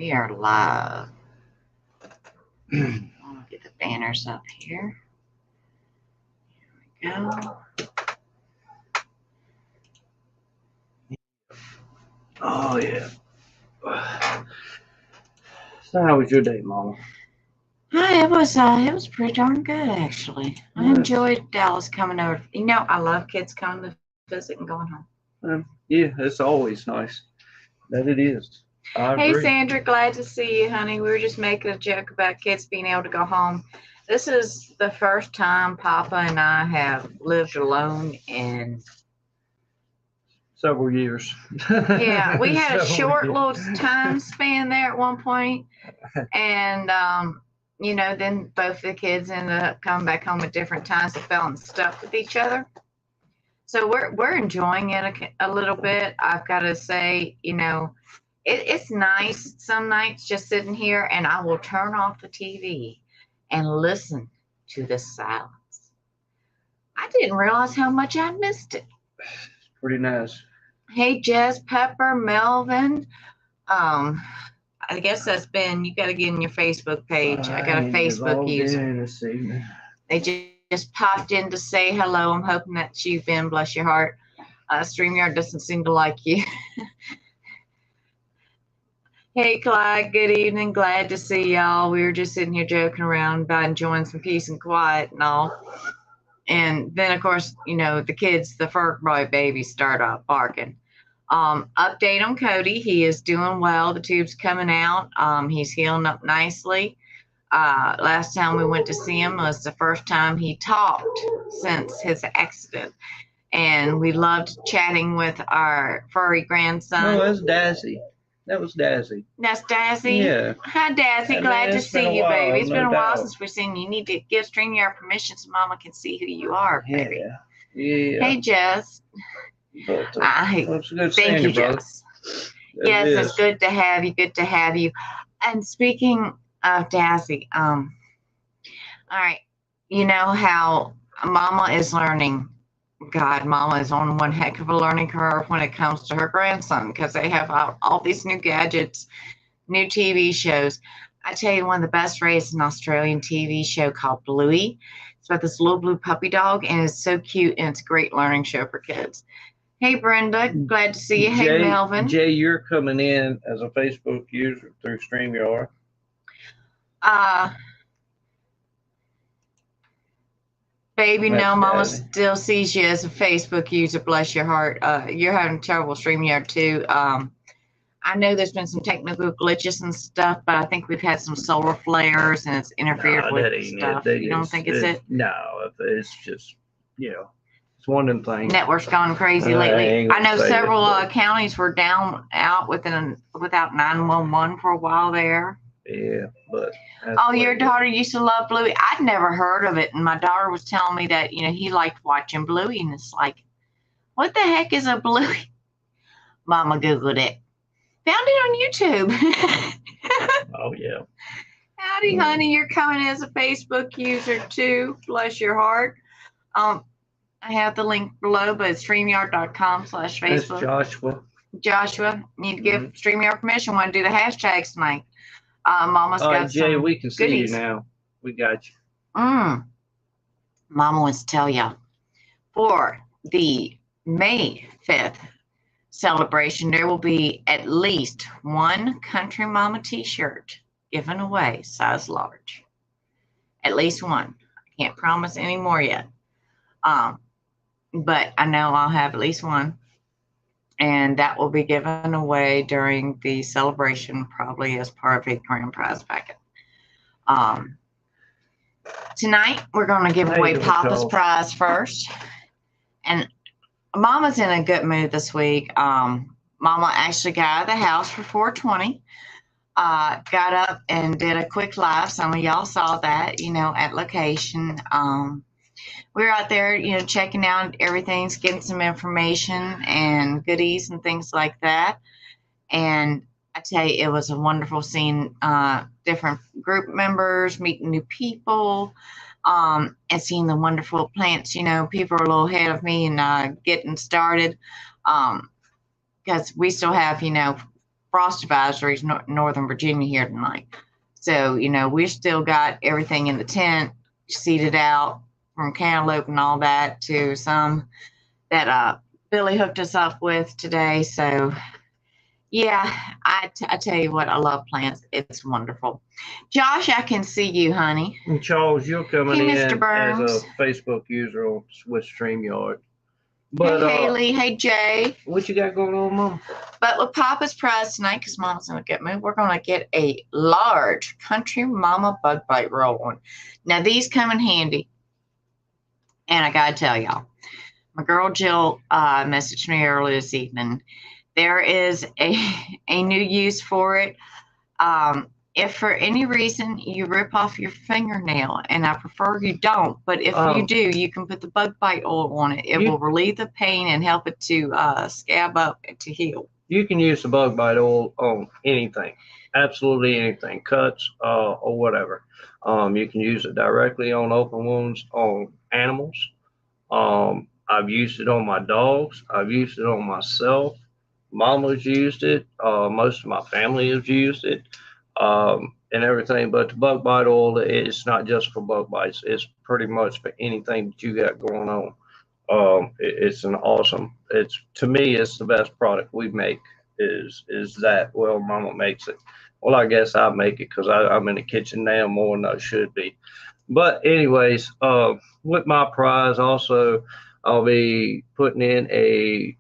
We are live. I'll get the banners up here. Here we go. Oh, yeah. So how was your day, Mama? Hi, it was pretty darn good, actually. I enjoyed Dallas coming over. You know, I love kids coming to visit and going home. Yeah, it's always nice. That it is. I Hey, agree. Sandra, glad to see you, honey. We were just making a joke about kids being able to go home. This is the first time Papa and I have lived alone in Several years. Yeah, we had a short years. little time span there at one point, and you know, then both the kids ended up coming back home at different times and fell stuck with each other. So we're enjoying it a little bit. I've got to say, you know, it's nice some nights just sitting here, and I will turn off the TV and listen to the silence. I didn't realize how much I missed it. Pretty nice. Hey, Jess, Pepper, Melvin. I guess that's been, you got to get in your Facebook page. I got a Facebook user. They just popped in to say hello. I'm hoping that's you, Ben. Bless your heart. StreamYard doesn't seem to like you. Hey, Clyde. Good evening. Glad to see y'all. We were just sitting here joking around about enjoying some peace and quiet and all. And then, of course, you know, the kids, the fur boy babies start off barking. Update on Cody. He is doing well. The tube's coming out. He's healing up nicely. Last time we went to see him was the first time he talked since his accident. And we loved chatting with our furry grandson. No, that's Dazzy. That was Dazzy. That's Dazzy? Yeah. Hi, Dazzy. And Glad to see you, baby. It's been a while since we've seen you. You need to give StreamYard permission so Mama can see who you are, baby. Yeah. Hey, Jess. But, it's good thank you, brother. Jess. Yes, it's good to have you. Good to have you. And speaking of Dazzy, all right, you know how Mama is learning. God, Mama is on one heck of a learning curve when it comes to her grandson because they have all these new gadgets, new TV shows. I tell you, one of the best raised an Australian TV show called Bluey. It's about this little blue puppy dog, and it's so cute, and it's a great learning show for kids. Hey, Brenda. Glad to see you. Hey, Melvin. Jay, you're coming in as a Facebook user through StreamYard. Baby, no, Mama still sees you as a Facebook user. Bless your heart. You're having trouble with StreamYard, too. I know there's been some technical glitches and stuff, but I think we've had some solar flares, and it's interfered with stuff. You don't think it's it? No, it's just, you know. It's one of them things. Network's gone crazy lately. I know several counties were out without 911 for a while there. Yeah, but. Oh, your daughter used to love Bluey. I'd never heard of it, and my daughter was telling me that, you know, he liked watching Bluey, and it's like, what the heck is a Bluey? Mama Googled it. Found it on YouTube. Oh, yeah. Howdy, honey. You're coming as a Facebook user, too. Bless your heart. I have the link below, but it's StreamYard.com/Facebook. That's Joshua. Joshua, need to give StreamYard permission. Want to do the hashtags tonight. Mama's got Jay, some we can see goodies. you now. We got you. Mama wants to tell you, for the May 5th celebration, there will be at least one Country Mama t-shirt given away, size large. At least one. I can't promise any more yet. But I know I'll have at least one. And that will be given away during the celebration, probably as part of a grand prize packet. Tonight, we're going to give away Papa's prize first. And Mama's in a good mood this week. Mama actually got out of the house for 4:20. Got up and did a quick live. Some of y'all saw that, you know, at location. We were out there, you know, checking out everything, getting some information and goodies and things like that. And I tell you, it was a wonderful seeing different group members, meeting new people, and seeing the wonderful plants. You know, people are a little ahead of me and getting started because we still have, you know, frost advisories, Northern Virginia here tonight. So, you know, we still got everything in the tent, seated out from cantaloupe and all that to some that Billy hooked us up with today. So, yeah, I tell you what, I love plants. It's wonderful. Josh, I can see you, honey. And Charles, you're coming Hey, in Mr. as Burns. a Facebook user on with StreamYard. But Hey, Haley. Hey, Jay. what you got going on, Mom? But with Papa's prize tonight, because Mama's in a good mood, we're going to get a large Country Mama bug bite roll on. Now, these come in handy. And I got to tell y'all, my girl Jill messaged me earlier this evening. There is a new use for it. If for any reason you rip off your fingernail, and I prefer you don't, but if you do, you can put the bug bite oil on it. It will relieve the pain and help it to scab up and to heal. You can use the bug bite oil on anything, absolutely anything, cuts or whatever. You can use it directly on open wounds on animals. I've used it on my dogs. I've used it on myself. Mama's used it. Most of my family has used it. And everything, but the bug bite oil, it's not just for bug bites. It's pretty much for anything that you got going on. It's an awesome. To me, it's the best product we make. Is that? Well, Mama makes it. Well, I guess I make it because I'm in the kitchen now more than I should be. But anyways, with my prize also, I'll be putting in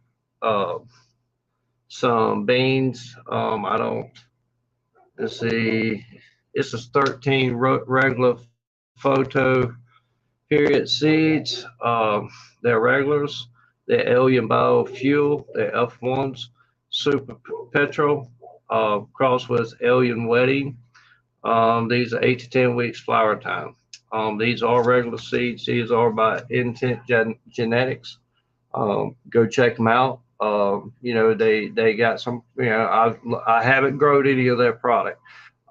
some beans. Let's see, it's a 13 regular photo period seeds. They're regulars. They're Alien Biofuel. They're F1s. Super Petrol crossed with Alien Wedding. These are 8 to 10 weeks flower time. These are regular seeds. These are by Intent Genetics. Go check them out. You know, they got some, you know, I haven't grown any of their product,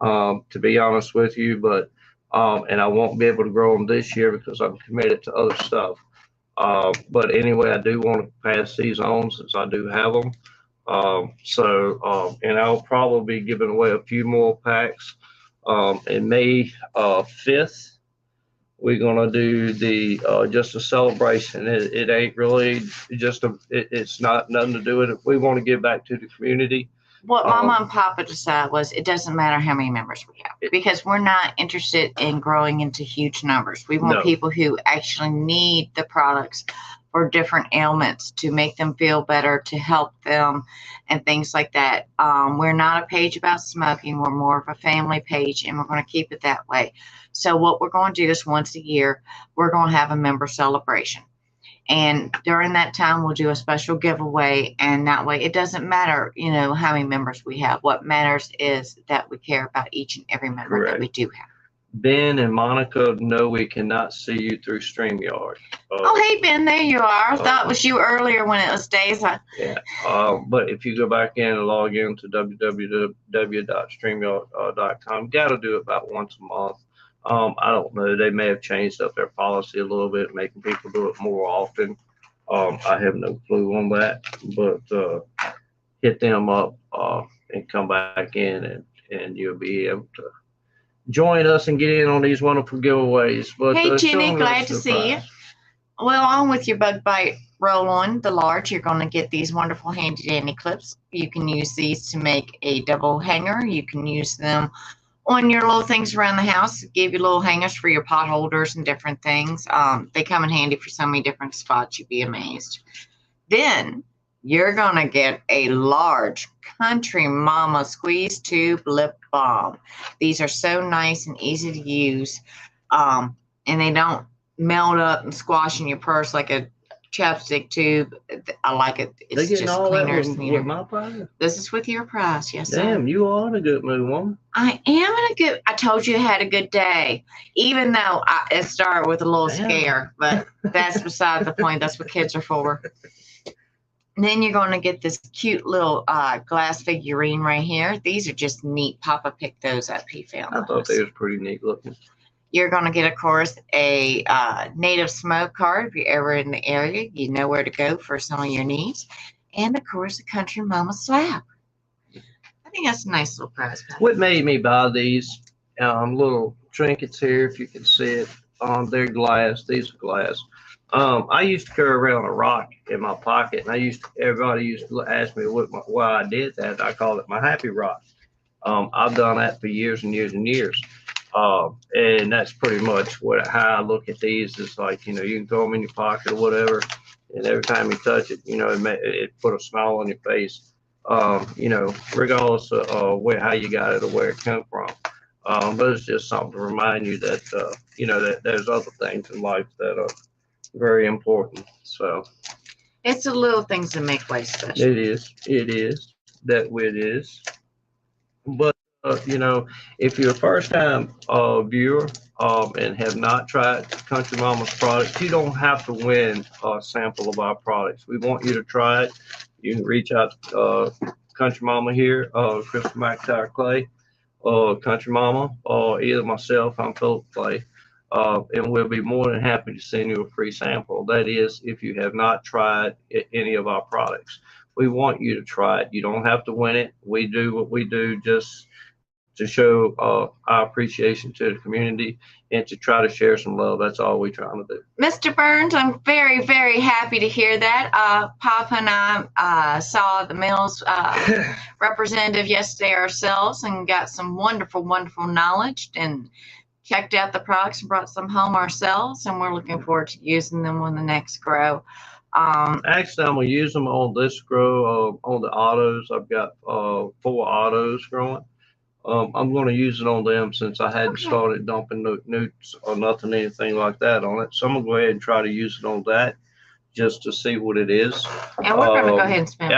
to be honest with you, but, and I won't be able to grow them this year because I'm committed to other stuff. But anyway, I do want to pass these on since I do have them. And I'll probably be giving away a few more packs. In May 5th. We're gonna do the just a celebration. It ain't really just it's not nothing to do with it. We want to give back to the community. What Mama and Papa decided was it doesn't matter how many members we have because we're not interested in growing into huge numbers. We want people who actually need the products for different ailments to make them feel better, to help them and things like that. We're not a page about smoking. We're more of a family page, and we're going to keep it that way. So what we're going to do is once a year, we're going to have a member celebration. And during that time, we'll do a special giveaway. And that way, it doesn't matter, you know, how many members we have. What matters is that we care about each and every member that we do have. Ben and Monica know we cannot see you through StreamYard. Oh, hey, Ben, there you are. I thought it was you earlier when it was days. Yeah. But if you go back in and log in to www.streamyard.com, got to do it about once a month. I don't know. They may have changed up their policy a little bit, making people do it more often. I have no clue on that, but hit them up and come back in, and you'll be able to join us and get in on these wonderful giveaways. But hey, Jenny, glad to see you. Well, on with your bug bite roll-on, the large, you're going to get these wonderful handy dandy clips. You can use these to make a double hanger. You can use them on your little things around the house, give you little hangers for your pot holders and different things. They come in handy for so many different spots, you'd be amazed. Then you're going to get a large Country Mama Squeeze Tube Lip Balm. These are so nice and easy to use, and they don't melt up and squash in your purse like a chapstick tube. I like it. It's just cleaner and cleaner. With my prize? This is with your prize, yes, sir. Damn, you are in a good mood, woman. I am in a good. I told you I had a good day, even though it started with a little scare. But that's beside the point. That's what kids are for. And then you're going to get this cute little glass figurine right here. These are just neat. Papa picked those up. He found those. I thought they was pretty neat looking. You're going to get, of course, a native smoke card. If you're ever in the area, you know where to go for some of your needs. And, of course, a Country Mama slab. I think that's a nice little prize pack. What made me buy these little trinkets here, if you can see it, they're glass. These are glass. I used to carry around a rock in my pocket, and everybody used to ask me why I did that. I called it my happy rock. I've done that for years and years and years. And that's pretty much how I look at these. It's like, you can throw them in your pocket or whatever, and every time you touch it, it put a smile on your face. Regardless of how you got it or where it came from. But it's just something to remind you that that there's other things in life that are very important. So it's the little things that make life special. It is. That it is. But if you're a first-time viewer and have not tried Country Mama's products, you don't have to win a sample of our products. We want you to try it. You can reach out to Country Mama here, Crystal McIntyre Clay, Country Mama, or either myself, I'm Philip Clay, and we'll be more than happy to send you a free sample. That is, if you have not tried any of our products. We want you to try it. You don't have to win it. We do what we do just to show our appreciation to the community and to try to share some love. That's all we're trying to do. Mr. Burns, I'm very, very happy to hear that. Papa and I saw the Mills representative yesterday ourselves and got some wonderful, wonderful knowledge and checked out the products and brought some home ourselves, and we're looking forward to using them on the next grow. Actually, I'm going to use them on this grow, on the autos. I've got 4 autos growing. I'm going to use it on them since I hadn't started dumping newts or anything like that on it. So I'm going to go ahead and try to use it on that just to see what it is. And we're going to go ahead and spend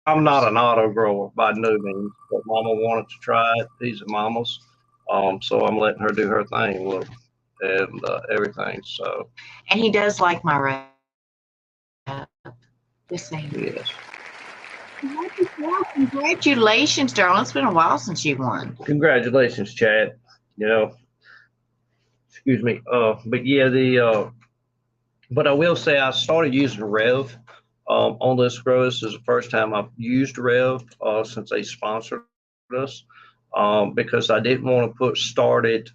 I'm not an auto grower by no means, but Mama wanted to try it. These are Mama's. So I'm letting her do her thing with them and everything. So. And he does like my red. Just saying. Yes. Congratulations, darling. It's been a while since you won. Congratulations, Chad. Excuse me. But yeah, but I will say I started using Rev on this grow. This is the first time I've used Rev since they sponsored us because I didn't want to started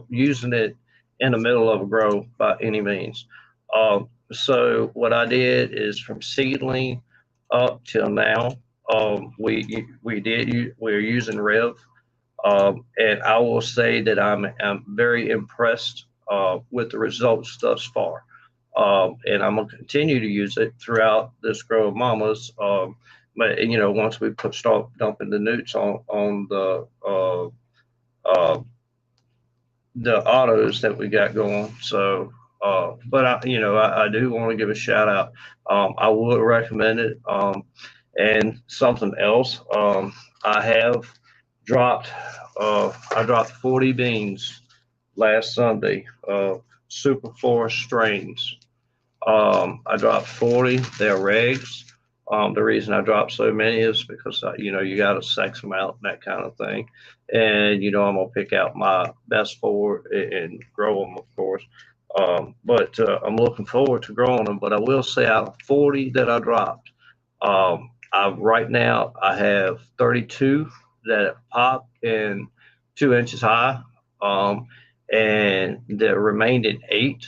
using it in the middle of a grow by any means. So what I did is from seedling up till now, we're using Rev, and I will say that I'm very impressed with the results thus far, and I'm gonna continue to use it throughout this grow of Mama's. But once we start dumping the newts on the autos that we got going, so. But I do want to give a shout out. I would recommend it. And something else, I dropped 40 beans last Sunday, Super Forest strains. I dropped 40. They're regs. The reason I dropped so many is because you got to sex them out and that kind of thing. And I'm gonna pick out my best 4 and grow them, of course. But I'm looking forward to growing them. But I will say, out of 40 that I dropped, right now I have 32 that pop and 2 inches high, and the remaining 8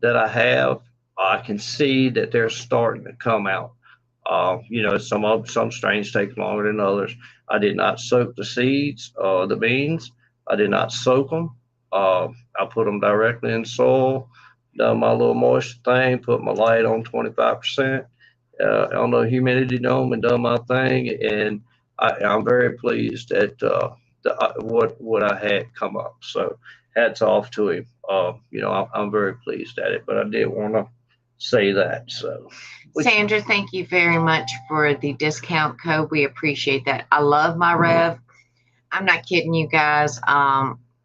that I have, I can see that they're starting to come out. Some strains take longer than others. I did not soak the seeds, the beans. I did not soak them. I put them directly in soil, done my little moisture thing, put my light on 25%, on the humidity dome, and done my thing. And I'm very pleased at what I had come up. So hats off to him. I'm very pleased at it, but I did want to say that. So Sandra, thank you very much for the discount code. We appreciate that. I love my Rev. I'm not kidding you guys.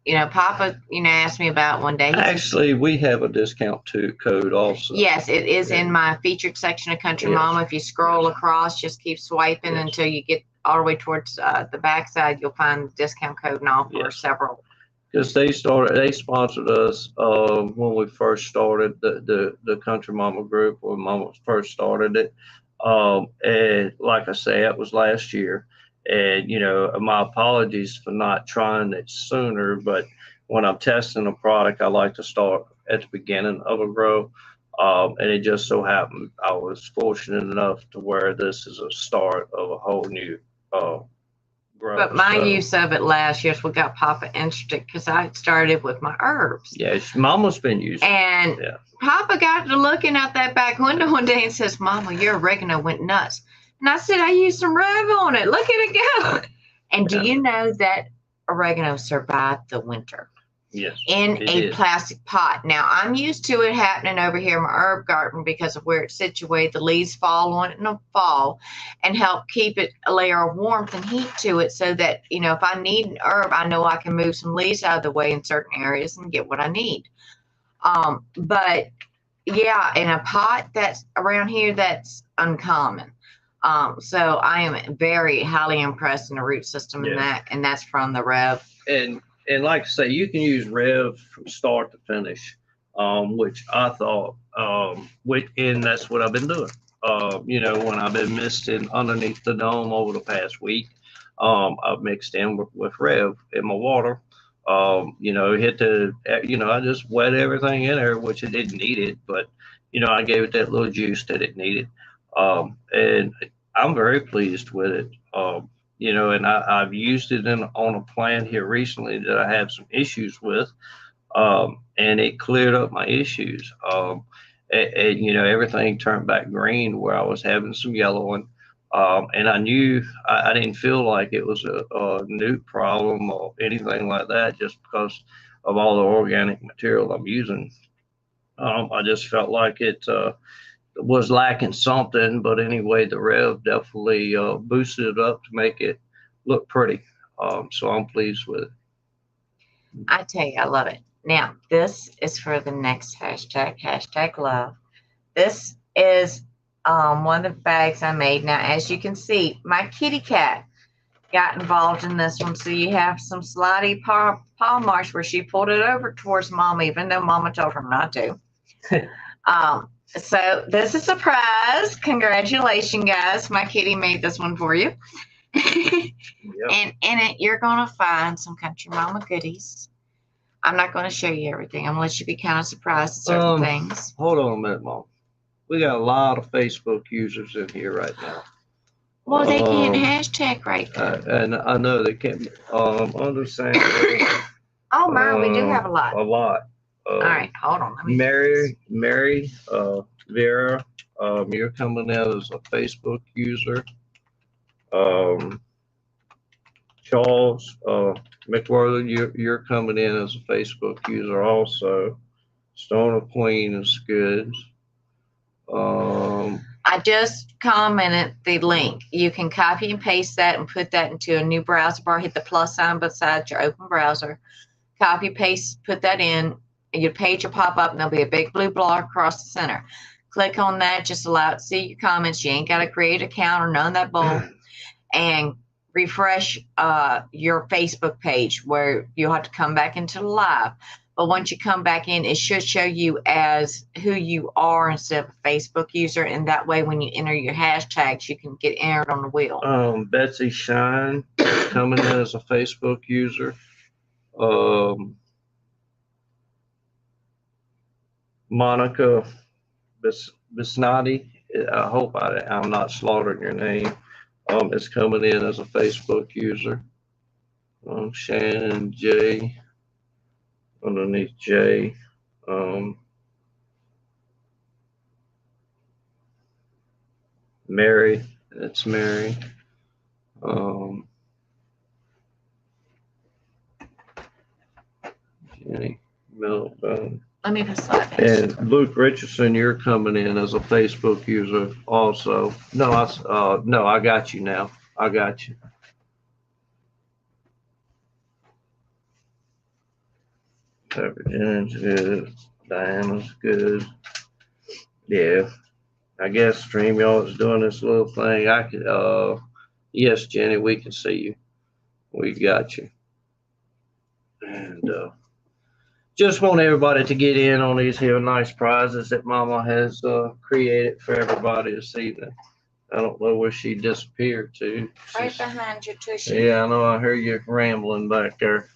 Papa, asked me about one day. Actually, we have a discount code also. Yes, it is in my featured section of Country Mama. If you scroll across, just keep swiping until you get all the way towards the backside. You'll find the discount code and all for several. Because they sponsored us when we first started the Country Mama group, when Mama first started it. And like I say, that was last year. And, you know, my apologies for not trying it sooner, but when I'm testing a product, I like to start at the beginning of a grow. And it just so happened I was fortunate enough to where this is a start of a whole new uh, grow. But my So, use of it last year, we got Papa interested because I started with my herbs. yeah, Mama's been using And yeah. Papa got to looking out that back window one day and says, Mama, your oregano went nuts. And I said, I used some Rev on it. Look at it go. And do you know that oregano survived the winter? Yes. In a plastic pot. Now, I'm used to it happening over here in my herb garden because of where it's situated. The leaves fall on it in the fall and help keep it a layer of warmth and heat to it so that, you know, if I need an herb, I know I can move some leaves out of the way in certain areas and get what I need. But yeah, in a pot that's around here, that's uncommon. So I am very highly impressed in the root system in that, and that's from the Rev. And like I say, you can use Rev from start to finish, which I thought, and that's what I've been doing. You know, when I've been misting underneath the dome over the past week, I've mixed in with Rev in my water. You know, I just wet everything in there, which it didn't need it, but you know, I gave it that little juice that it needed. And I'm very pleased with it. You know, and I've used it on a plant here recently that I had some issues with, and it cleared up my issues. And, you know, everything turned back green where I was having some yellowing. And I knew I didn't feel like it was a newt problem or anything like that just because of all the organic material I'm using. I just felt like it was lacking something, but anyway, the Rev definitely boosted it up to make it look pretty. So I'm pleased with it. I tell you, I love it. Now, this is for the next hashtag, hashtag love. This is one of the bags I made. Now, as you can see, my kitty cat got involved in this one. So you have some slidey paw marks where she pulled it over towards Mom, even though Mama told her not to. So this is a prize. Congratulations, guys. My kitty made this one for you. Yep. And in it, you're going to find some Country Mama goodies. I'm not going to show you everything. I'm going to let you be kind of surprised at certain things. Hold on a minute, Mom. We got a lot of Facebook users in here right now. Well, they can't hashtag right now. And I know they can't understand. Oh, Merle, we do have a lot. A lot. All right, hold on. Mary, Vera, you're coming out as a Facebook user. Charles McWorley, you're coming in as a Facebook user also. Stoner Queen is good. I just commented the link. You can copy and paste that and put that into a new browser bar. Hit the plus sign beside your open browser. Copy, paste, put that in. Your page will pop up and there'll be a big blue block across the center. Click on that. Just allow it to see your comments. You ain't got to create an account or none of that bull. And refresh your Facebook page where you'll have to come back into the live. But once you come back in, it should show you as who you are instead of a Facebook user. And that way, when you enter your hashtags, you can get entered on the wheel. Betsy Shine coming in as a Facebook user. Monica Bisnati, I hope I'm not slaughtering your name, is coming in as a Facebook user. Shannon J, underneath J. Mary, that's Mary. Jenny Melbourne. Let me just slide this. And Luke Richardson, you're coming in as a Facebook user also. No, I got you now. I got you. Virginia's good. Diana's good. Yeah. I guess StreamYard's doing this little thing. I could, yes, Jenny, we can see you. We got you. And, just want everybody to get in on these here nice prizes that Mama has created for everybody this evening. I don't know where she disappeared to. Right She's- behind you, Tushy. yeah, I know. I hear you rambling back there.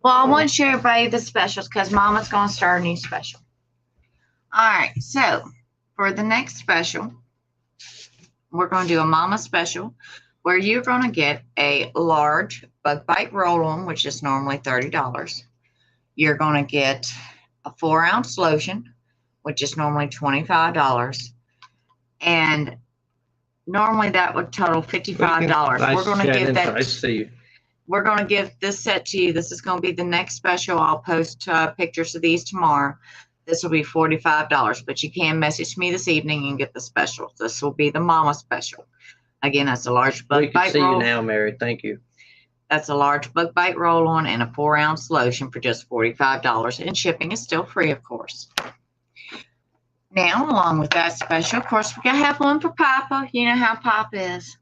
Well, I want to show everybody the specials because Mama's going to start a new special. All right, so for the next special, we're going to do a Mama special where you're going to get a large bug bite roll-on, which is normally $30. You're going to get a 4-ounce lotion, which is normally $25. And normally that would total $55. Nice, We're going to give Shannon. that. Nice to see you. We're going to give this set to you. This is going to be the next special. I'll post pictures of these tomorrow. This will be $45, but you can message me this evening and get the special. This will be the Mama special. Again, that's a large We bug can bite see you roll. now, Mary. Thank you. That's a large bug bite roll on and a 4-ounce lotion for just $45. And shipping is still free, of course. Now, along with that special, of course, we gotta have one for Papa. You know how Papa is.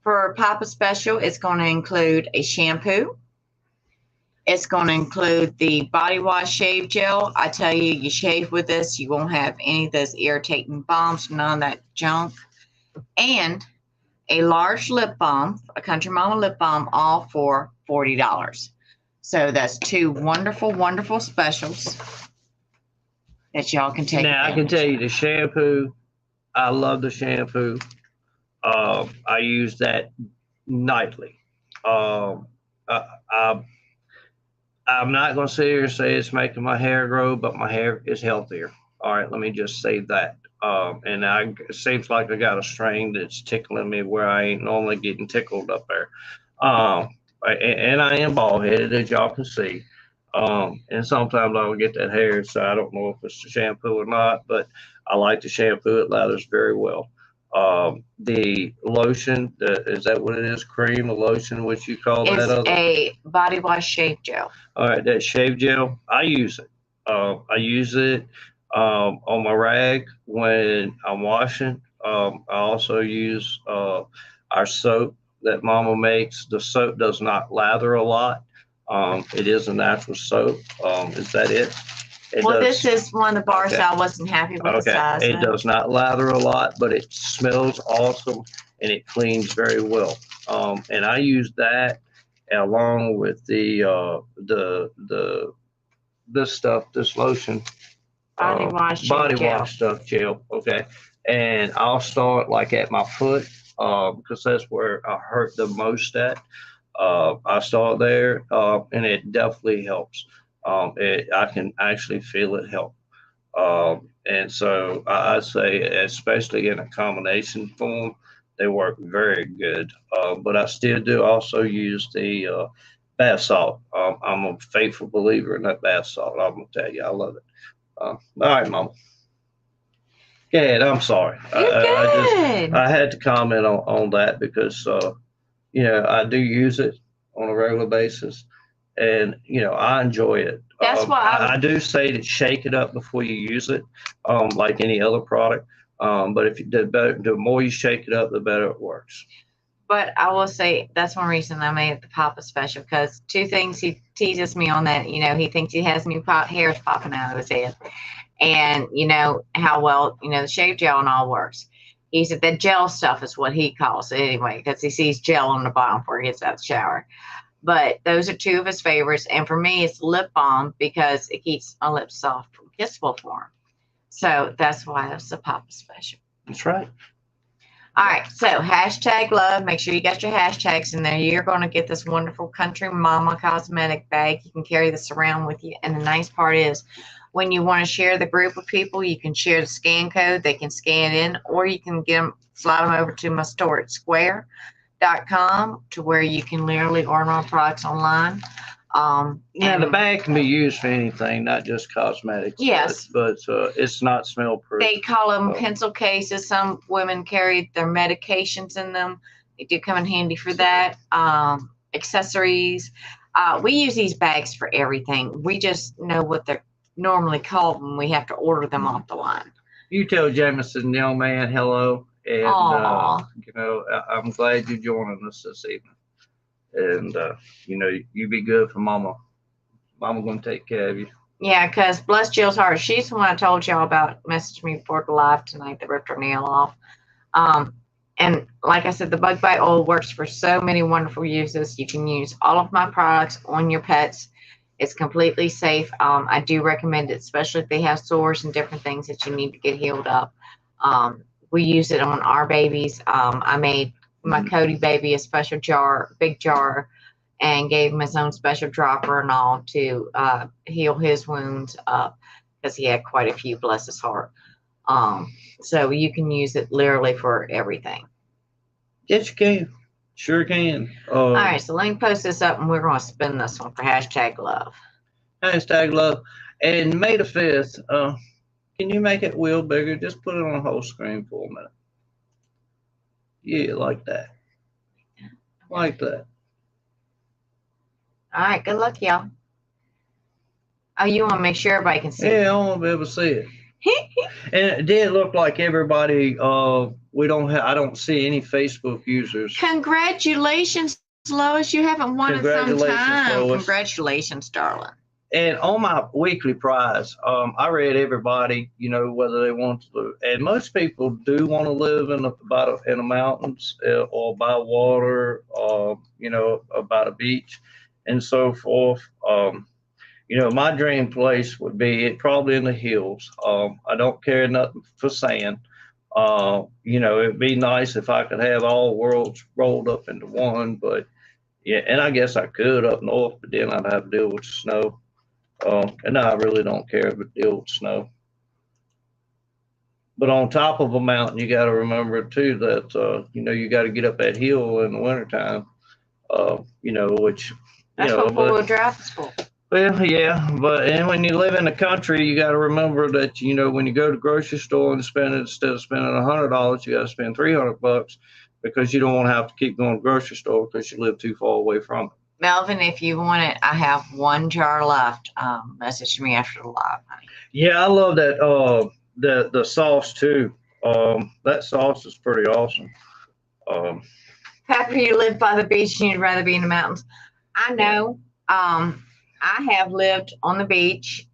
For Papa special, it's going to include a shampoo. It's going to include the body wash shave gel. I tell you, you shave with this, you won't have any of those irritating bumps, none of that junk. And a large lip balm, a Country Mama lip balm, all for $40. So that's 2 wonderful, wonderful specials that y'all can take. Now I can tell you the shampoo. I love the shampoo. I use that nightly. I'm not going to sit here and say it's making my hair grow, but my hair is healthier. All right, let me just say that. And it seems like I got a string that's tickling me where I ain't normally getting tickled up there. And I am bald headed, as y'all can see. And sometimes I'll get that hair, so I don't know if it's the shampoo or not, but I like the shampoo. It lathers very well. The lotion, is that what it is? Cream, a lotion, what you call that? It's a body wash shave gel. All right, that shave gel, I use it. I use it on my rag when I'm washing. I also use our soap that Mama makes. The soap does not lather a lot. It is a natural soap. Is that it? Well, this is one of the bars Okay. that I wasn't happy with the size. It of. does not lather a lot, but it smells awesome and it cleans very well. And I use that along with this lotion, Body wash body gel. wash stuff gel. Okay, and I'll start like at my foot because that's where I hurt the most at. I start there, and it definitely helps. I can actually feel it help. And so I say, especially in a combination form, they work very good. But I still do also use the bath salt. I'm a faithful believer in that bath salt. I'm gonna tell you, I love it. All right, Mama. Go ahead. I'm sorry. You're good. I had to comment on that because I do use it on a regular basis, and I enjoy it. That's why I do say to shake it up before you use it, like any other product. But if the more you shake it up, the better it works. But I will say that's one reason I made it the Papa special, because 2 things he teases me on that. He thinks he has new hairs popping out of his head, and how well the shave gel and all works. He said that gel stuff is what he calls it anyway, because he sees gel on the bottom before he gets out of the shower. But those are 2 of his favorites, and for me, it's lip balm because it keeps my lips soft from kissable form. So that's why it's a Papa special. That's right. All right, so #love. Make sure you got your hashtags in there. You're going to get this wonderful Country Mama cosmetic bag. You can carry this around with you. And the nice part is when you want to share the group with people, you can share the scan code. They can scan in, or you can slide them over to my store at square.com to where you can literally order my products online. The bag can be used for anything, not just cosmetics. Yes. But it's not smell proof. They call them pencil cases. Some women carry their medications in them. They do come in handy for that. Accessories. We use these bags for everything. We just know what they're normally called when we have to order them off the line. You tell Jameson, young man, hello. And, I'm glad you're joining us this evening. And, you be good for Mama. Mama going to take care of you. Yeah, because bless Jill's heart, she's the one I told y'all about. Messaged me before the live tonight that ripped her nail off. Um, and like I said, the bug bite oil works for so many wonderful uses. You can use all of my products on your pets. It's completely safe. I do recommend it, especially if they have sores and different things that you need to get healed up. We use it on our babies. I made my Cody baby a special jar, big jar, and gave him his own special dropper and all to heal his wounds up because he had quite a few, bless his heart. So you can use it literally for everything. Yes, you can. Sure can. All right, so let me post this up and we're going to spin this one for hashtag love. Hashtag love. And May the 5th, can you make it wheel bigger? Just put it on whole screen for a minute. Yeah, like that. Like that. All right, good luck, y'all. Oh, you want to make sure everybody can see? Yeah, I want to be able to see it. And it did look like everybody. I don't see any Facebook users. Congratulations, Lois. You haven't won in some time. Lois. Congratulations, darling. And on my weekly prize, I read everybody, whether they want to, and most people do want to live in the mountains or by water, by the beach, and so forth. My dream place would be probably in the hills. I don't care nothing for sand. It'd be nice if I could have all worlds rolled up into one, but yeah, and I guess I could up north, but then I'd have to deal with the snow. And I really don't care if it deal with snow. But on top of a mountain, you got to remember too that you got to get up that hill in the wintertime. Which that's what four-wheel drive is for. Well, yeah, and when you live in the country, you got to remember that when you go to the grocery store and instead of spending $100, you got to spend $300 because you don't want to have to keep going to the grocery store because you live too far away from it. Melvin, if you want it, I have one jar left. Message me after the live, honey. Yeah, I love that. The sauce too. That sauce is pretty awesome. Pepper, you live by the beach and you'd rather be in the mountains. I know. I have lived on the beach,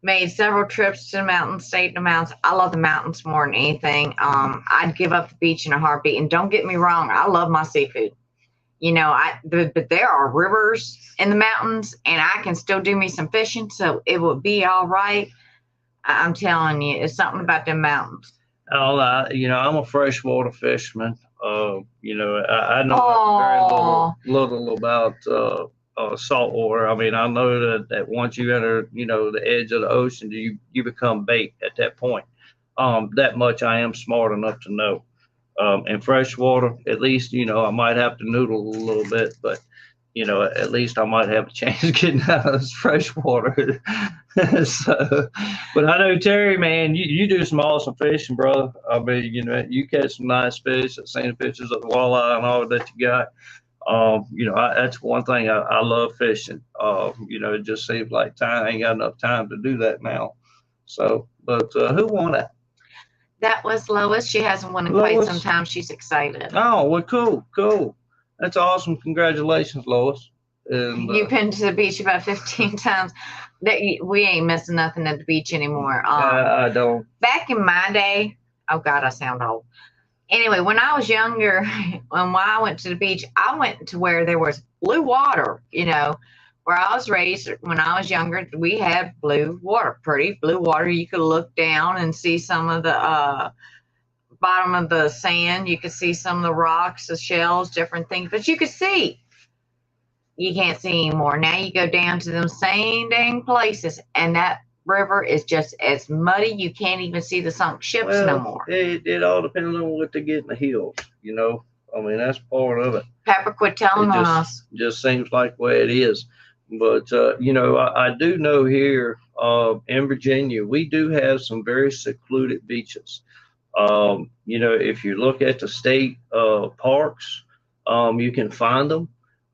made several trips to the mountains, stayed in the mountains. I love the mountains more than anything. I'd give up the beach in a heartbeat. And don't get me wrong, I love my seafood. But there are rivers in the mountains, and I can still do me some fishing, so it would be all right. I'm telling you, it's something about the mountains. Oh, I'm a freshwater fisherman. I know very little about saltwater. I mean, I know that once you enter, the edge of the ocean, you become bait at that point. That much I am smart enough to know. In freshwater, at least, I might have to noodle a little bit, but, at least I might have a chance of getting out of this freshwater. So, but I know, Terry, man, you do some awesome fishing, brother. I mean, you catch some nice fish. I've seen the pictures of the walleye and all that you got. That's one thing I love fishing. It just seems like I ain't got enough time to do that now. So, but who won that? That was Lois. She hasn't won in quite some time. She's excited. Oh, well, cool. That's awesome. Congratulations, Lois. And, you've been to the beach about 15 times. We ain't missing nothing at the beach anymore. I don't. Back in my day, oh God, I sound old. Anyway, when I was younger, when I went to the beach, I went to where there was blue water, where I was raised. When I was younger, we had blue water, pretty blue water. You could look down and see some of the bottom of the sand. You could see some of the rocks, the shells, different things, but you could see. You can't see anymore. Now you go down to them same dang places, and that river is just as muddy. You can't even see the sunk ships no more. It all depends on what they get in the hills, I mean, that's part of it. Pepper, quit telling us. Just seems like the way it is. But, I do know here in Virginia, we do have some very secluded beaches. If you look at the state parks, you can find them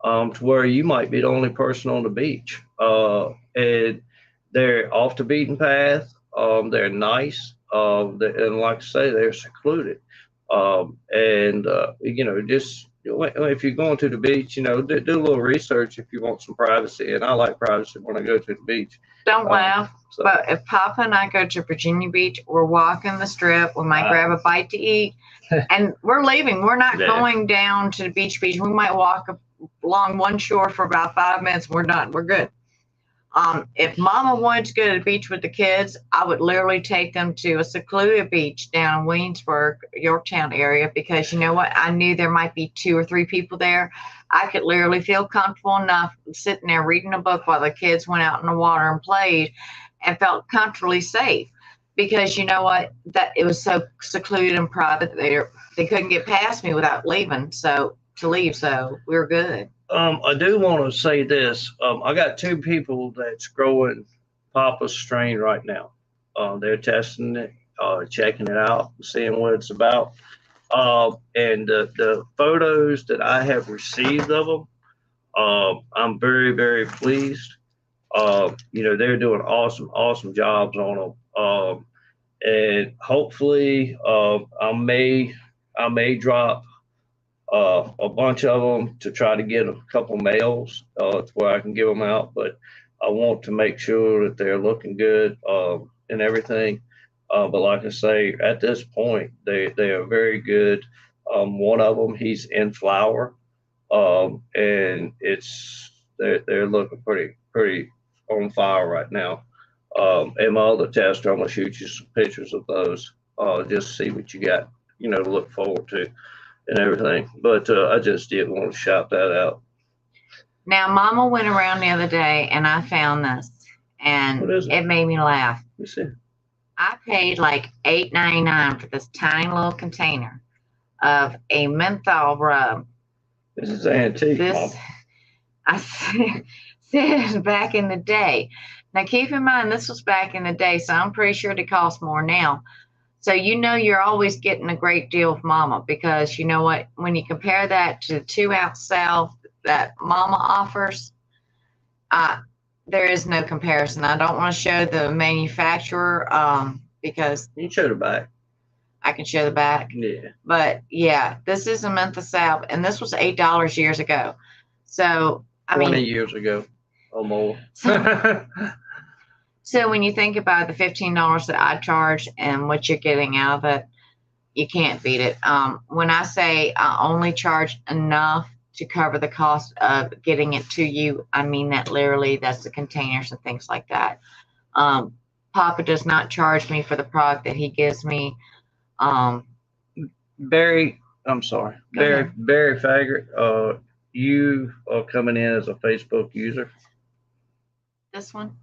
to where you might be the only person on the beach. And they're off the beaten path. They're nice. And like I say, they're secluded. Just if you're going to the beach, do a little research if you want some privacy. And I like privacy when I go to the beach. Don't laugh, So, but if Papa and I go to Virginia Beach, we're walking the strip. We might grab a bite to eat, and we're leaving. We're not Yeah. going down to the beach. We might walk along one shore for about 5 minutes. We're done. We're good. If Mama wanted to go to the beach with the kids, I would literally take them to a secluded beach down in Williamsburg, Yorktown area, because you know what? I knew there might be 2 or 3 people there. I could literally feel comfortable enough sitting there reading a book while the kids went out in the water and played, and felt comfortably safe. Because you know what? That it was so secluded and private. They couldn't get past me without leaving. So we were good. I do want to say this. I got 2 people that's growing Papa's strain right now. They're testing it, checking it out, seeing what it's about. And the photos that I have received of them, I'm very, very pleased. They're doing awesome jobs on them. And hopefully, I may drop a bunch of them to try to get a couple males to where I can give them out. But I want to make sure that they're looking good and everything. But like I say, at this point, they are very good. One of them, he's in flower, and they're looking pretty on fire right now. And my other tester, I'm gonna shoot you some pictures of those, just see what you got, to look forward to and everything. But I just did want to shout that out. Now, Mama went around the other day and I found this, and it made me laugh. You see? I paid like $8.99 for this tiny little container of a menthol rub. This is antique, Mom. I said back in the day. Now, keep in mind, this was back in the day, so I'm pretty sure it costs more now. So you're always getting a great deal with Mama, because you know what? When you compare that to the 2-ounce salve that Mama offers, there is no comparison. I don't want to show the manufacturer because you can show the back. I can show the back. Yeah. But yeah, this is a menthol salve, and this was $8 years ago. So 20 years ago or more. So when you think about the $15 that I charge and what you're getting out of it, you can't beat it. When I say I only charge enough to cover the cost of getting it to you, I mean that literally. That's the containers and things like that. Papa does not charge me for the product that he gives me. Barry Faggart, you are coming in as a Facebook user. This one?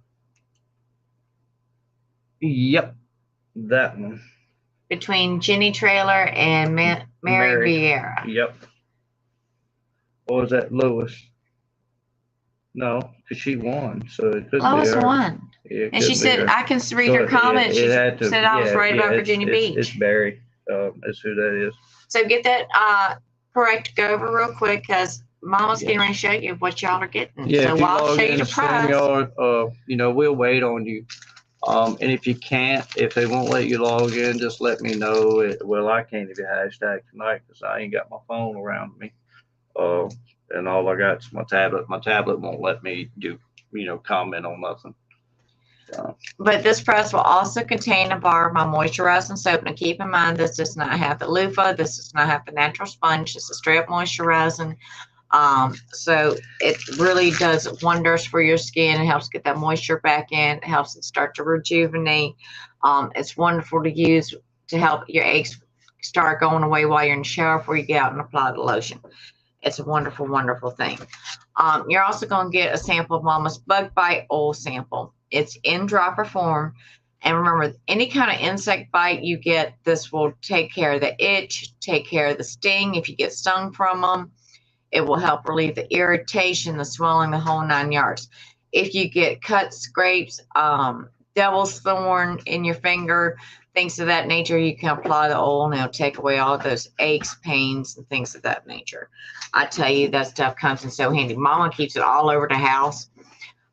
Yep, that one. Between Jenny Traylor and Mary Vieira. Yep. Or was that Lois? No, because she won, so it could Lois be her. won. Yeah, and she said, I can read her comment. She said I was right about Virginia Beach. It's Barry. That's who that is. So get that correct. Go over real quick, because Mama's getting ready to show you what y'all are getting. Yeah, so while I'll show you the price. We'll wait on you. And if you can't, if they won't let you log in, just let me know. I can't even hashtag tonight because I ain't got my phone around me. And all I got is my tablet. My tablet won't let me do, comment on nothing. But this press will also contain a bar of my moisturizing soap. Now keep in mind, this does not have the loofah. This does not have the natural sponge. It's a straight moisturizing. So it really does wonders for your skin. It helps get that moisture back in. It helps it start to rejuvenate. It's wonderful to use to help your aches start going away while you're in the shower before you get out and apply the lotion. It's a wonderful, wonderful thing. You're also going to get a sample of Mama's Bug Bite Oil sample. It's in dropper form. And remember, any kind of insect bite you get, this will take care of the itch, take care of the sting if you get stung from them. It will help relieve the irritation, the swelling, the whole 9 yards. If you get cuts, scrapes, devil's thorn in your finger, things of that nature, you can apply the oil and it'll take away all of those aches, pains, and things of that nature. I tell you, that stuff comes in so handy. Mama keeps it all over the house.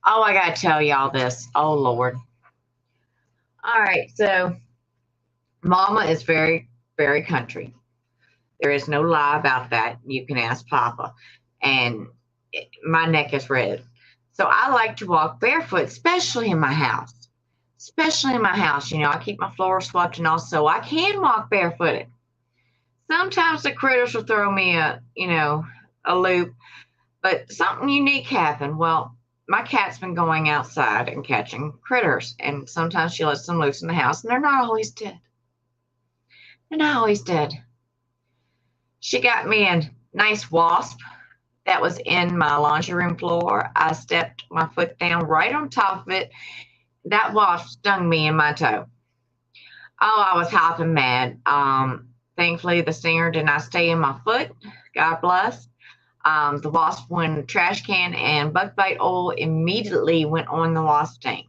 Oh, I got to tell y'all this. Oh, Lord. All right, so Mama is very, very country. There is no lie about that. You can ask Papa. And my neck is red. So I like to walk barefoot, especially in my house. Especially in my house. You know, I keep my floor swept and all, so I can walk barefooted. Sometimes the critters will throw me a loop, but something unique happened. Well, my cat's been going outside and catching critters, and sometimes she lets them loose in the house, and they're not always dead. They're not always dead. She got me a nice wasp that was in my laundry room floor. I stepped my foot down right on top of it. That wasp stung me in my toe. Oh, I was hopping mad. Thankfully, the stinger did not stay in my foot. God bless. The wasp went in the trash can, and bug bite oil immediately went on the wasp sting.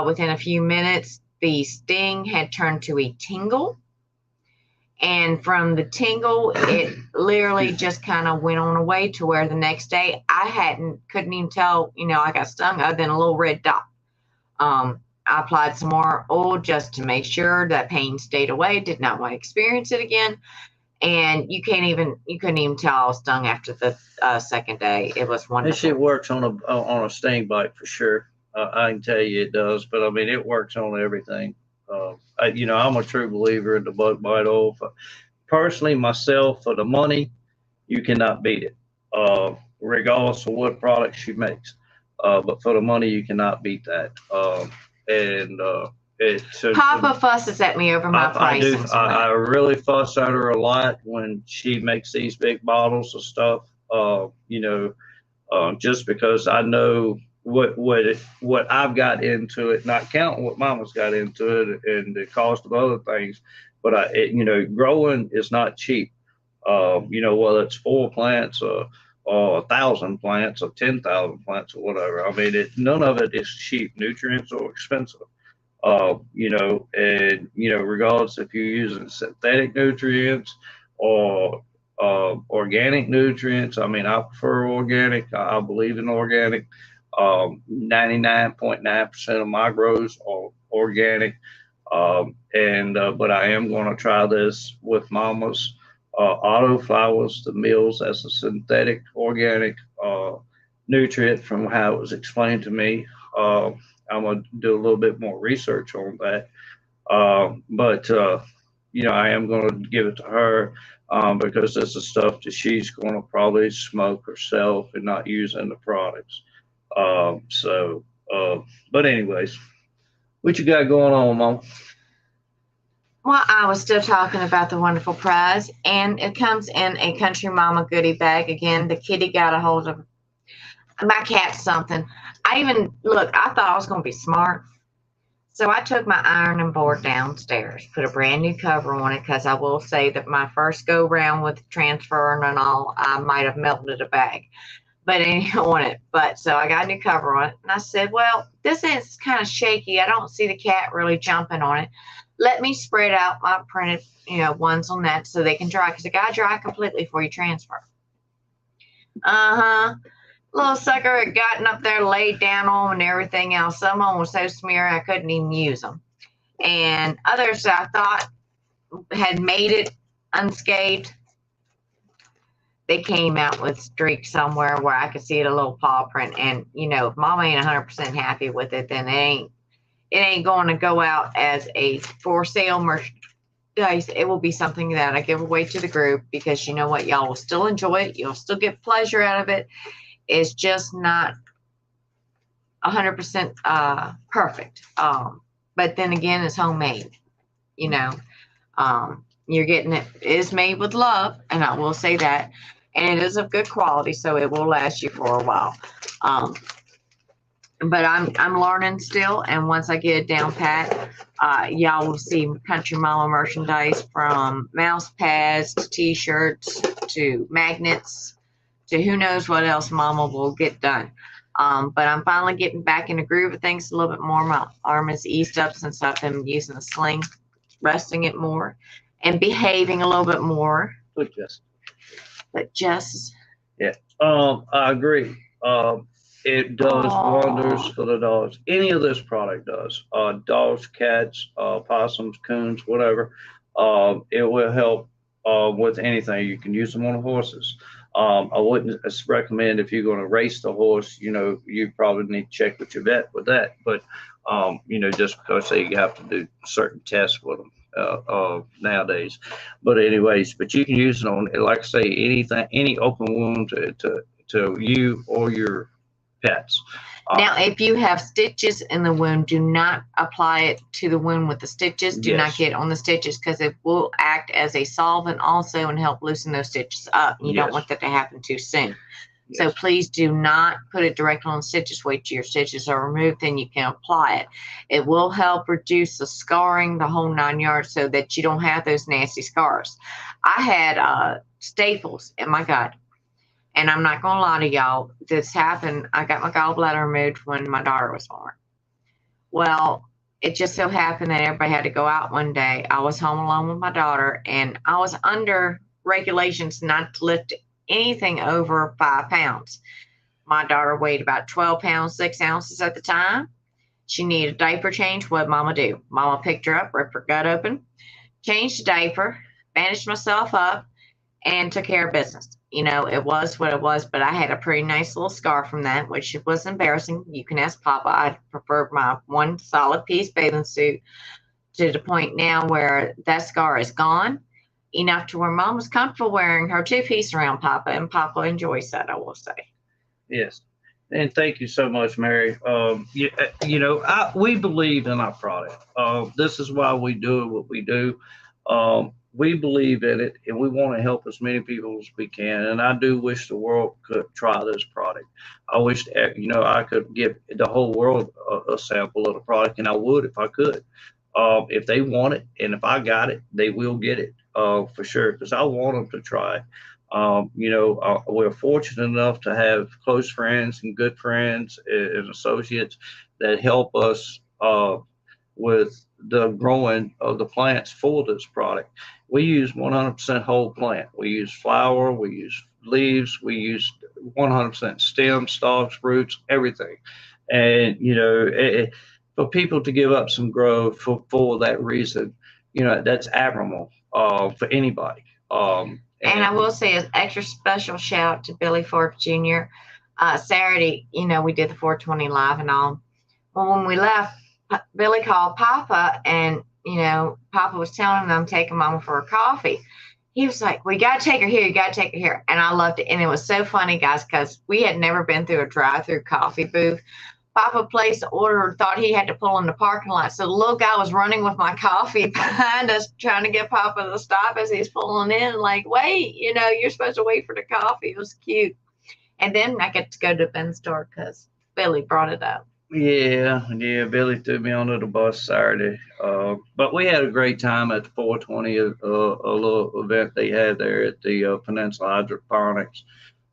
Within a few minutes, the sting had turned to a tingle. And from the tingle, it literally just kind of went on away to where the next day couldn't even tell, I got stung other than a little red dot. I applied some more oil just to make sure that pain stayed away, did not want to experience it again. And you couldn't even tell I was stung after the second day. It was wonderful. This shit works on a sting bite for sure. I can tell you it does, but I mean, it works on everything. I'm a true believer in the bug bite oil. Personally, myself, for the money, you cannot beat it, regardless of what product she makes. But for the money, you cannot beat that. Papa fusses at me over my pricing. I really fuss at her a lot when she makes these big bottles of stuff. Just because I know what I've got into it, not counting what Mama's got into it and the cost of other things. But growing is not cheap. Whether it's 4 plants or 1,000 plants or 10,000 plants or whatever. I mean, none of it is cheap. Nutrients are expensive. Regardless if you're using synthetic nutrients or organic nutrients. I mean, I prefer organic. I believe in organic. 99.9% of my grows are organic. But I am going to try this with Mama's autoflowers, the meals as a synthetic organic nutrient from how it was explained to me. I'm going to do a little bit more research on that. But I am going to give it to her because this is stuff that she's going to probably smoke herself and not use in the products. But anyways, what you got going on, Mom? Well, I was still talking about the wonderful prize, and it comes in a Country Mama goodie bag. Again, the kitty got a hold of my cat something. I thought I was going to be smart. So I took my ironing board downstairs, put a brand new cover on it, because I will say that my first go round with transferring and all, I might have melted a bag. But I didn't want it. But so I got a new cover on it. And I said, well, this is kind of shaky. I don't see the cat really jumping on it. Let me spread out my printed, ones on that so they can dry. Because they got to dry completely before you transfer. Little sucker had gotten up there, laid down on them and everything else. Some of them were so smeary I couldn't even use them. And others I thought had made it unscathed. They came out with streaks somewhere where I could see it, a little paw print. And, if Mama ain't 100% happy with it, then it ain't going to go out as a for sale merchandise. It will be something that I give away to the group because you know what? Y'all will still enjoy it. You'll still get pleasure out of it. It's just not 100% perfect. But then again, it's homemade. You're getting it. It is made with love, and I will say that. And it is of good quality, so it will last you for a while. But I'm learning still, and once I get it down pat, y'all will see Country Mama merchandise from mouse pads to T-shirts to magnets to who knows what else Mama will get done. But I'm finally getting back in the groove of things a little bit more. My arm is eased up since I've been using the sling, resting it more, and behaving a little bit more. Good, Jess. But Jess. Yeah. I agree. It does wonders for the dogs. Any of this product does. Dogs, cats, possums, coons, whatever. It will help with anything. You can use them on horses. I wouldn't recommend if you're going to race the horse, you probably need to check with your vet with that. But, just because they have to do certain tests with them nowadays. But anyways, but you can use it on, like I say, anything, any open wound to you or your pets. Now, if you have stitches in the wound, do not apply it to the wound with the stitches. Do not get on the stitches because it will act as a solvent also and help loosen those stitches up. You don't want that to happen too soon. So please do not put it directly on the stitches. Wait till your stitches are removed, then you can apply it. It will help reduce the scarring, the whole 9 yards, so that you don't have those nasty scars. I had staples in my gut. And I'm not going to lie to y'all, this happened. I got my gallbladder removed when my daughter was born. Well, it just so happened that everybody had to go out one day. I was home alone with my daughter, and I was under regulations not to lift anything over 5 pounds. My daughter weighed about 12 pounds, 6 ounces at the time. She needed a diaper change. What did Mama do? Mama picked her up, ripped her gut open, changed the diaper, bandaged myself up, and took care of business. It was what it was, but I had a pretty nice little scar from that, which was embarrassing. You can ask Papa. I preferred my one solid piece bathing suit to the point now where that scar is gone, enough to where Mom was comfortable wearing her 2-piece around Papa, and Papa enjoys that, I will say. Yes. And thank you so much, Mary. We believe in our product. This is why we do what we do. We believe in it, and we want to help as many people as we can. And I do wish the world could try this product. I wish, I could give the whole world a sample of the product, and I would if I could. If they want it, and if I got it, they will get it for sure, because I want them to try. We're fortunate enough to have close friends and good friends and associates that help us with the growing of the plants for this product. We use 100% whole plant. We use flower, we use leaves, we use 100% stems, stalks, roots, everything. And, for people to give up some growth for that reason, that's admirable for anybody. And I will say an extra special shout to Billy Forbes Jr. Saturday, we did the 420 live and all. Well, when we left, Billy called Papa, and Papa was telling him I'm taking Mama for a coffee. He was like, "We got to take her here. You got to take her here." And I loved it. And it was so funny, guys, because we had never been through a drive-through coffee booth. Papa placed the order, thought he had to pull in the parking lot. So the little guy was running with my coffee behind us, trying to get Papa to stop as he's pulling in, like, "Wait, you're supposed to wait for the coffee." It was cute. And then I get to go to Ben's store because Billy brought it up. Yeah, Billy threw me onto the bus Saturday. But we had a great time at the 420, a little event they had there at the Peninsula Hydroponics.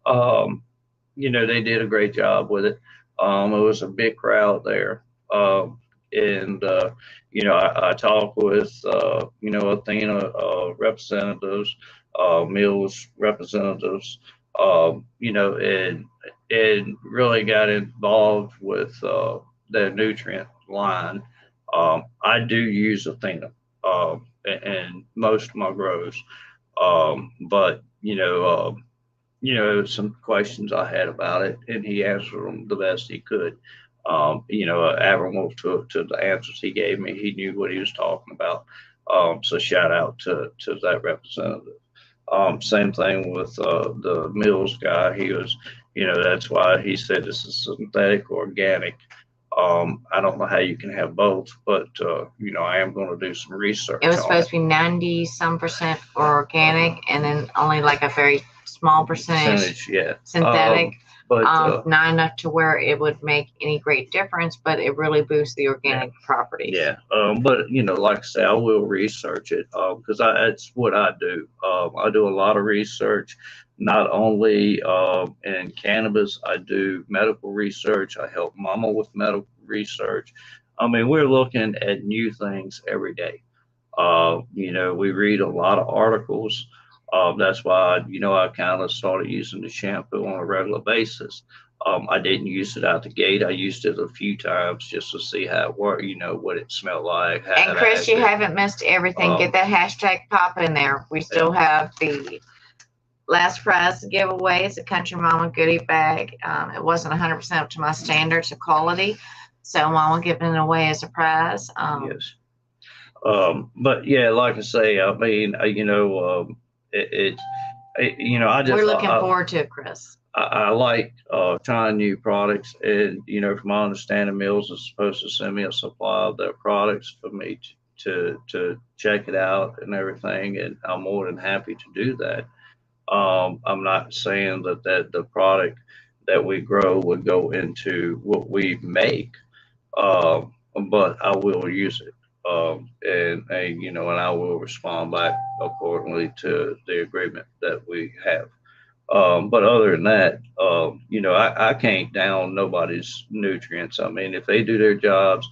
They did a great job with it. It was a big crowd there. I talked with, Athena representatives, Mills representatives, and really got involved with their nutrient line. I do use Athena in most of my grows, but some questions I had about it, and he answered them the best he could. Admirable to the answers he gave me. He knew what he was talking about. So shout out to that representative. Same thing with the Mills guy. He was, that's why he said this is synthetic organic. I don't know how you can have both, but I am going to do some research. It was supposed to be 90% organic, and then only like a very small percentage synthetic. But not enough to where it would make any great difference, but it really boosts the organic properties. Yeah. But like I say, I will research it because that's what I do. I do a lot of research, not only in cannabis. I do medical research. I help Mama with medical research. I mean, we're looking at new things every day. We read a lot of articles. That's why, I kind of started using the shampoo on a regular basis. I didn't use it out the gate. I used it a few times just to see how it worked, what it smelled like. How And it Chris, you acted. haven't missed everything. Get that hashtag pop in there. We still have the last prize to give away. It's a Country Mama goodie bag. It wasn't 100% up to my standards of quality, so Mama giving it away as a prize. Yes. But yeah, like I say, I mean, I just We're looking forward to it, Chris. I like trying new products, and from my understanding, Mills is supposed to send me a supply of their products for me to check it out and everything, and I'm more than happy to do that. I'm not saying that the product that we grow would go into what we make, um, but I will use it, and I will respond back accordingly to the agreement that we have. But other than that, I can't down nobody's nutrients. I mean, if they do their jobs,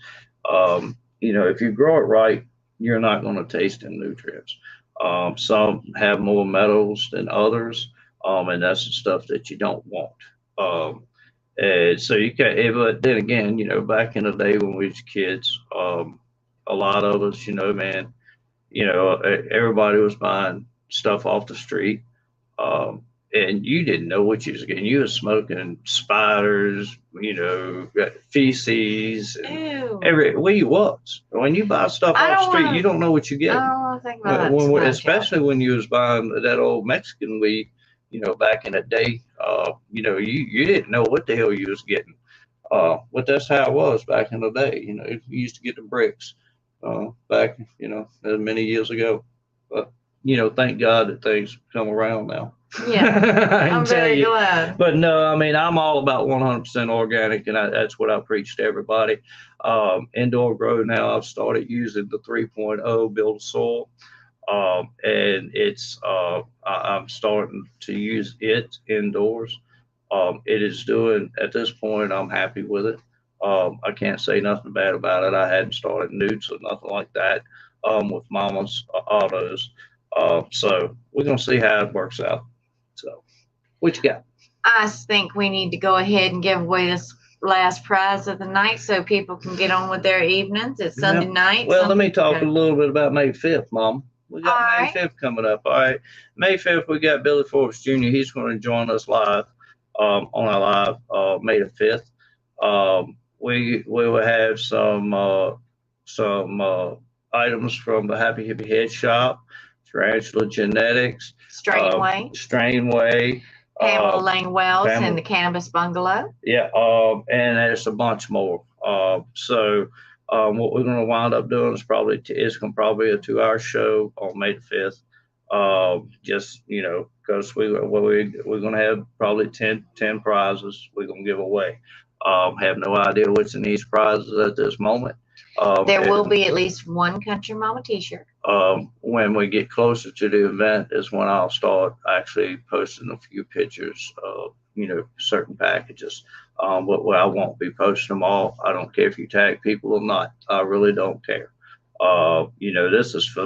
if you grow it right, you're not going to taste the nutrients. Some have more metals than others, and that's the stuff that you don't want. And so you can, but then again, back in the day when we was kids, a lot of us, man, everybody was buying stuff off the street. Um, and you didn't know what you was getting. You was smoking spiders, feces, Ew. where you was. When you buy stuff off the street, you don't know what you get. I don't want to think about that. Especially when you was buying that old Mexican weed, back in the day, you didn't know what the hell you was getting. But that's how it was back in the day. You used to get the bricks back, many years ago. But thank God that things come around now. Yeah, I'm very glad. But no, I mean, I'm all about 100% organic, and that's what I preach to everybody. Indoor grow now, I've started using the 3.0 Build Soil, and I'm starting to use it indoors. It is doing, at this point, I'm happy with it. I can't say nothing bad about it. I hadn't started newts or nothing like that with Mama's autos. So we're going to see how it works out. So, what you got? I think we need to go ahead and give away this last prize of the night so people can get on with their evenings. It's Sunday night. Well, let me talk a little bit about May 5th, Mom. We got All May 5th coming up. All right. May 5th, we got Billy Forbes Jr. He's going to join us live on our live May the 5th. We will have some items from the Happy Hippie Head Shop, Tarantula Genetics, Strainway, Pamela Lane Wells, and the Cannabis Bungalow. Yeah, and there's a bunch more. So what we're going to wind up doing is probably a 2-hour show on May the 5th. Just because we're going to have probably 10 prizes we're going to give away. Have no idea what's in these prizes at this moment. There will be at least one Country Mama t-shirt. When we get closer to the event is when I'll start actually posting a few pictures of, certain packages. But I won't be posting them all. I don't care if you tag people or not. I really don't care. This is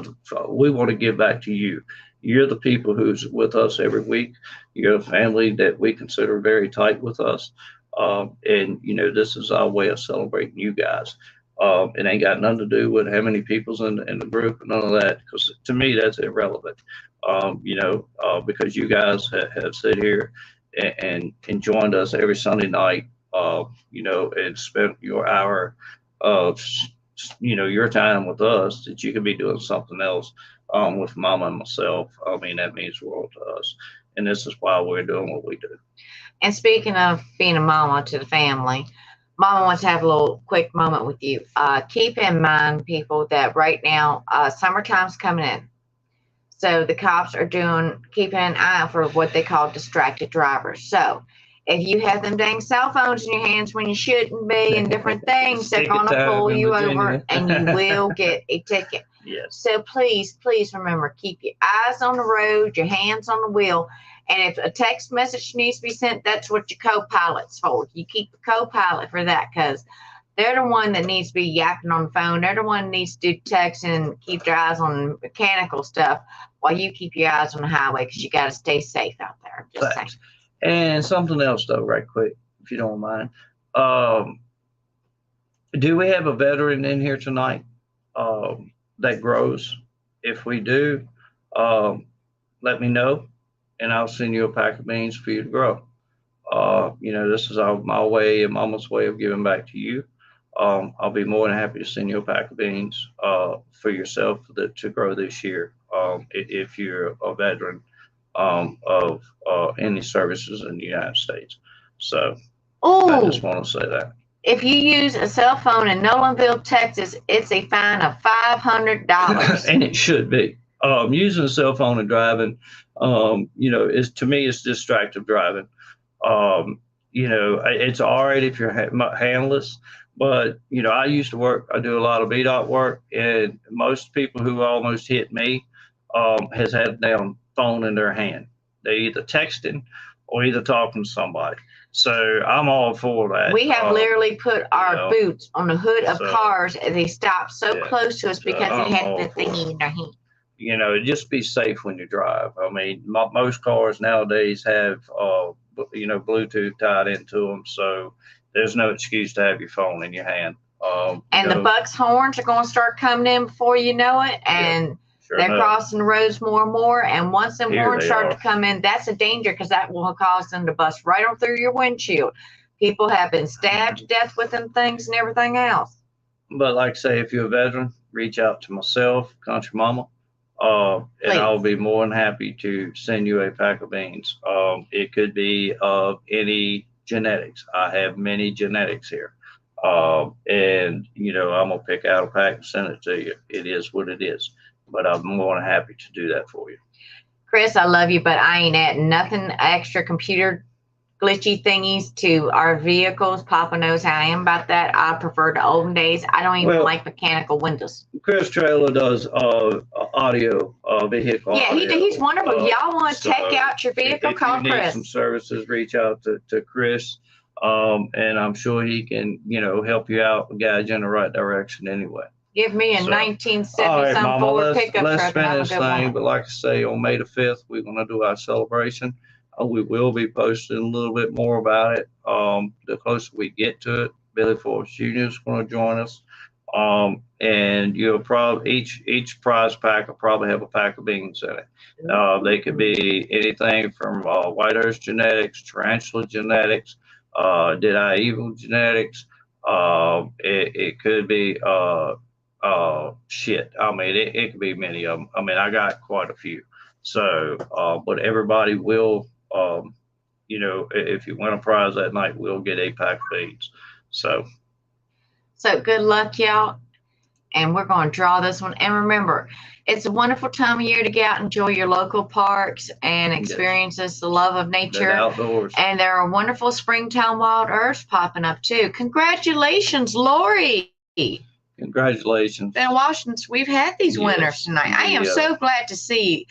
we want to give back to you. You're the people who's with us every week. You're a family that we consider very tight with us. And this is our way of celebrating you guys. It ain't got nothing to do with how many people's in the group, none of that, because to me that's irrelevant. Because you guys have sit here and joined us every Sunday night, and spent your hour of your time with us that you could be doing something else with Mama and myself. I mean, that means the world to us, and this is why we're doing what we do. And speaking of being a mama to the family, Mama wants to have a little quick moment with you. Keep in mind, people, that right now, summertime's coming in. So the cops are keeping an eye out for what they call distracted drivers. So if you have them dang cell phones in your hands when you shouldn't be and different things, they're going to pull you over and you will get a ticket. Yes. So please remember, keep your eyes on the road, your hands on the wheel. And if a text message needs to be sent, that's what your co-pilot's for. You keep the co-pilot for that, because they're the one that needs to be yapping on the phone. They're the one that needs to do texting and keep their eyes on mechanical stuff while you keep your eyes on the highway, because you got to stay safe out there. Just saying. And something else, though, right quick. if you don't mind. Do we have a veteran in here tonight that grows? If we do, let me know, and I'll send you a pack of beans for you to grow. This is my way and Mama's way of giving back to you. I'll be more than happy to send you a pack of beans for yourself to grow this year if you're a veteran of any services in the United States. So I just want to say that. If you use a cell phone in Nolanville, Texas, it's a fine of $500. And it should be. Using a cell phone and driving, is to me, it's distracted driving. It's all right if you're handless, but, I used to I do a lot of VDOT work, and most people who almost hit me has had a damn phone in their hand. They either texting or either talking to somebody. So I'm all for that. We have literally put our boots on the hood of cars, and they stopped so close to us because they had the thingy in their hand. Just be safe when you drive. I mean, most cars nowadays have, Bluetooth tied into them, so there's no excuse to have your phone in your hand. The Bucks horns are going to start coming in before you know it, and they're crossing the roads more and more. And once them horns start to come in, that's a danger, because that will cause them to bust right on through your windshield. People have been stabbed to death with them things and everything else. But like I say, if you're a veteran, reach out to myself, Country Mama, and I'll be more than happy to send you a pack of beans. It could be of any genetics. I have many genetics here. And I'm gonna pick out a pack and send it to you. It is what it is, but I'm more than happy to do that for you. Chris, I love you, but I ain't adding nothing extra computer glitchy thingies to our vehicles. Papa knows how I am about that. I prefer the olden days. I don't even like mechanical windows. Chris Trailer does audio, vehicle. Yeah, audio. He's wonderful. Y'all want to check out your vehicle? Call Chris. If you need some services, reach out to Chris, and I'm sure he can, help you out and guide you in the right direction anyway. Give me a 1970 Ford pickup truck. Let's finish this thing. But like I say, on May the 5th, we're going to do our celebration. We will be posting a little bit more about it. The closer we get to it, Billy Forrest Jr. is going to join us. And you'll probably each prize pack will probably have a pack of beans in it. They could be anything from White Earth Genetics, Tarantula Genetics, Did I Evil Genetics. It could be shit. I mean, it could be many of them. I mean, I got quite a few. So, but everybody will, if you win a prize that night, we'll get a pack of beans. So good luck, y'all. And we're going to draw this one. And remember, it's a wonderful time of year to get out and enjoy your local parks and experience the love of nature. Outdoors. And there are wonderful springtime wild herbs popping up too. Congratulations, Lori. Congratulations. In Washington, we've had these winners tonight. I am so glad to see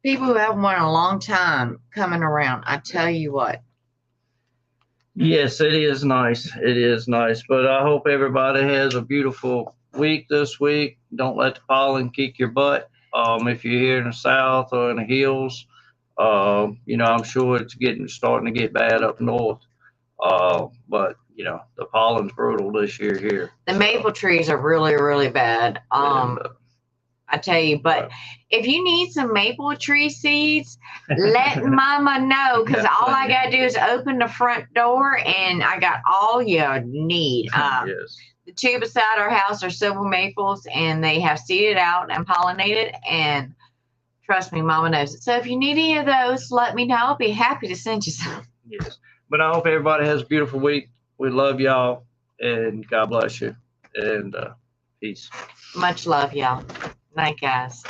people who haven't won in a long time coming around. I tell you what. Yes, it is nice. It is nice. But I hope everybody has a beautiful week this week. Don't let the pollen kick your butt. If you're here in the south or in the hills, I'm sure it's starting to get bad up north. But the pollen's brutal this year here. The maple trees are really, really bad. I tell you, but if you need some maple tree seeds, let Mama know, because all I got to do is open the front door and I got all you need. Yes. The two beside our house are silver maples, and they have seeded out and pollinated, and trust me, Mama knows it. So if you need any of those, let me know. I'll be happy to send you some. Yes. But I hope everybody has a beautiful week. We love y'all, and God bless you, and peace. Much love, y'all. Night, guys.